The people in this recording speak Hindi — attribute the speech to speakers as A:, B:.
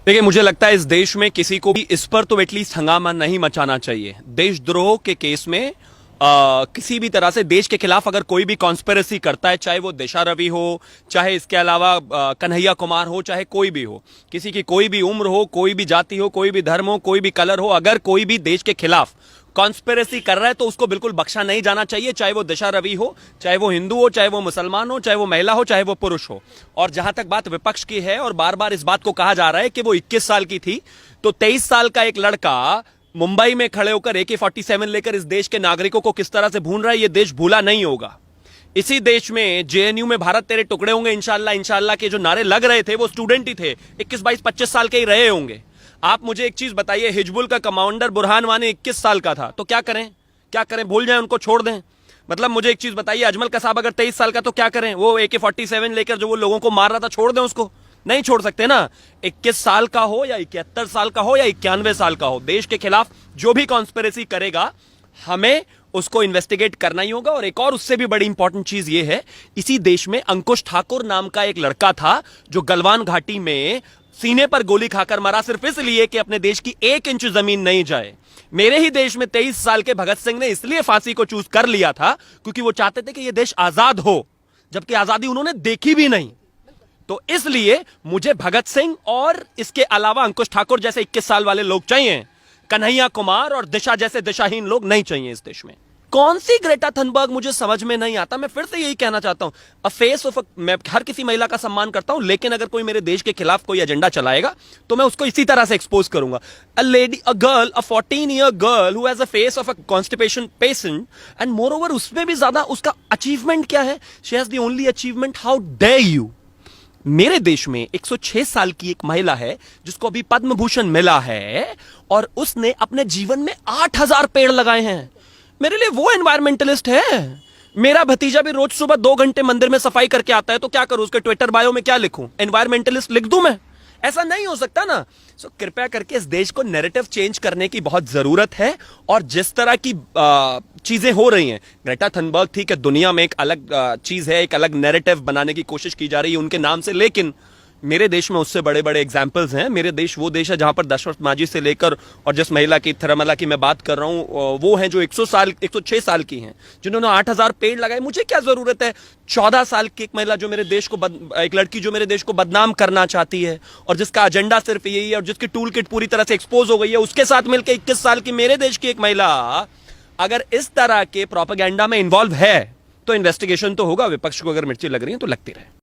A: देखिए, मुझे लगता है इस देश में किसी को भी इस पर तो एटलीस्ट हंगामा नहीं मचाना चाहिए। देशद्रोह के केस में किसी भी तरह से देश के खिलाफ अगर कोई भी कॉन्स्पिरेसी करता है, चाहे वो दिशा रवि हो, चाहे इसके अलावा कन्हैया कुमार हो, चाहे कोई भी हो, किसी की कोई भी उम्र हो, कोई भी जाति हो, कोई भी धर्म हो, कोई भी कलर हो, अगर कोई भी देश के खिलाफ कॉन्स्पिरेसी कर रहा है तो उसको बिल्कुल बख्शा नहीं जाना चाहिए, चाहे वो दिशा रवि हो, चाहे वो हिंदू हो, चाहे वो मुसलमान हो, चाहे वो महिला हो, चाहे वो पुरुष हो। और जहां तक बात विपक्ष की है और बार बार इस बात को कहा जा रहा है कि वो 21 साल की थी, तो 23 साल का एक लड़का मुंबई में खड़े होकर AK-47 लेकर इस देश के नागरिकों को किस तरह से भून रहा है, ये देश भूला नहीं होगा। इसी देश में JNU में भारत तेरे टुकड़े होंगे इंशाल्लाह इंशाल्लाह के जो नारे लग रहे थे वो स्टूडेंट ही थे, 21, 22, 25 साल के ही रहे होंगे। आप मुझे एक चीज बताइए, हिजबुल का कमांडर बुरहान वानी 21 साल का था, तो क्या करें? क्या करें? भूल जाएं, उनको छोड़ दें? मतलब मुझे एक चीज बताइए, अजमल कसाब अगर 23 साल का, तो क्या करें? वो AK-47 लेकर जो वो लोगों को मार रहा था, छोड़ दें उसको? नहीं छोड़ सकते ना। 21 साल का हो या 71 साल का हो या 91 साल का हो, देश के खिलाफ जो भी कॉन्स्पिरेसी करेगा हमें उसको इन्वेस्टिगेट करना ही होगा। और एक और उससे भी बड़ी इंपॉर्टेंट चीज ये है, इसी देश में अंकुश ठाकुर नाम का एक लड़का था जो गलवान घाटी में सीने पर गोली खाकर मरा, सिर्फ इसलिए कि अपने देश की 1 इंच जमीन नहीं जाए। मेरे ही देश में 23 साल के भगत सिंह ने इसलिए फांसी को चूज कर लिया था क्योंकि वो चाहते थे कि यह देश आजाद हो, जबकि आजादी उन्होंने देखी भी नहीं। तो इसलिए मुझे भगत सिंह और इसके अलावा अंकुश ठाकुर जैसे 21 साल वाले लोग चाहिए, कन्हैया कुमार और दिशा जैसे दिशाहीन लोग नहीं चाहिए इस देश में। कौन सी ग्रेटा थनबर्ग मुझे समझ में नहीं आता। मैं फिर से यही कहना चाहता हूं, अ फेस ऑफ, मैं हर किसी महिला का सम्मान करता हूं, लेकिन अगर कोई मेरे देश के खिलाफ कोई एजेंडा चलाएगा तो मैं उसको इसी तरह से एक्सपोज करूंगा। A lady, a girl, a 14-year girl who has a face of a constipation patient, and moreover उसमें भी ज्यादा उसका अचीवमेंट क्या है? She has the only achievement, how dare you. मेरे देश में 106 साल की एक महिला है जिसको अभी पद्म भूषण मिला है और उसने अपने जीवन में 8000 पेड़ लगाए हैं। मेरे लिए वो एनवायरमेंटलिस्ट है। मेरा भतीजा भी रोज सुबह 2 घंटे मंदिर में सफाई करके आता है, तो क्या करूं? उसके ट्विटर बायो में क्या लिखूं? एनवायरमेंटलिस्ट लिख दूं मैं? ऐसा नहीं हो सकता ना। सो कृपया करके इस देश को नैरेटिव चेंज करने की बहुत जरूरत है। और जिस तरह की चीजें हो रही हैं, ग्रेटा थनबर्ग ठीक है, दुनिया में एक अलग चीज है, एक अलग नैरेटिव बनाने की कोशिश की जा रही है उनके नाम से, लेकिन मेरे देश में उससे बड़े बड़े एग्जाम्पल्स हैं। मेरे देश वो देश है जहां पर दशरथ मांझी से लेकर और जिस महिला की, थिरुमला की मैं बात कर रहा हूं, वो हैं जो 106 साल की हैं, जिन्होंने 8000 पेड़ लगाए। मुझे क्या जरूरत है 14 साल की एक महिला जो मेरे देश को एक लड़की जो मेरे देश को बदनाम करना चाहती है और जिसका एजेंडा सिर्फ यही है और जिसकी टूल किट पूरी तरह से एक्सपोज हो गई है, उसके साथ मिलकर 21 साल की मेरे देश की एक महिला अगर इस तरह के प्रोपेगेंडा में इन्वॉल्व है तो इन्वेस्टिगेशन तो होगा। विपक्ष को अगर मिर्ची लग रही है तो लगती रहे।